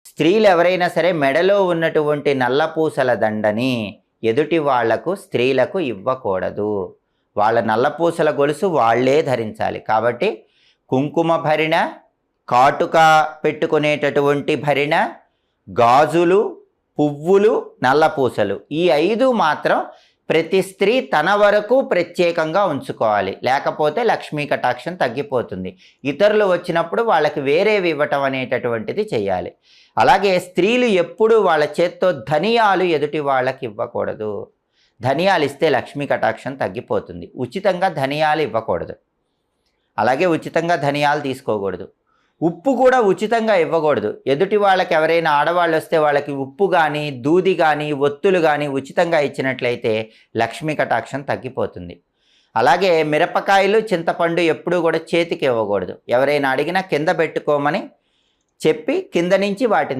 స్త్రీలు ఎవరైనా సరే మెడలో ఉన్నటువంటి నల్లపూసల దండని ఎదుటి వాళ్లకు స్త్రీలకు ఇవ్వకూడదు. వాళ్ళ నల్లపూసల గొలుసు వాళ్ళే ధరించాలి. కాబట్టి కుంకుమ భరిణ, కాటుక పెట్టుకునేటటువంటి భరిణ, గాజులు, పువ్వులు, నల్లపూసలు ఈ 5 మాత్రం ప్రతి స్త్రీ తన వరకు ప్రత్యేకంగా ఉంచుకోవాలి. లేకపోతే లక్ష్మీ కటాక్షం తగ్గిపోతుంది. ఇతరులు వచ్చినప్పుడు వాళ్ళకి వేరేవి ఇవ్వటం అనేటటువంటిది చేయాలి. అలాగే స్త్రీలు ఎప్పుడు వాళ్ళ చేత్తో ధనియాలు ఎదుటి వాళ్ళకి ఇవ్వకూడదు. ధనియాలు ఇస్తే లక్ష్మీ కటాక్షం తగ్గిపోతుంది. ఉచితంగా ధనియాలు ఇవ్వకూడదు. అలాగే ఉచితంగా ధనియాలు తీసుకోకూడదు. ఉప్పు కూడా ఉచితంగా ఇవ్వకూడదు. ఎదుటి వాళ్ళకి ఎవరైనా ఆడవాళ్ళు వస్తే వాళ్ళకి ఉప్పు కానీ, దూది కానీ, ఒత్తులు కానీ ఉచితంగా ఇచ్చినట్లయితే లక్ష్మీ కటాక్షం తగ్గిపోతుంది. అలాగే మిరపకాయలు, చింతపండు ఎప్పుడూ కూడా చేతికి ఇవ్వకూడదు. ఎవరైనా అడిగినా కింద పెట్టుకోమని చెప్పి కింద నుంచి వాటిని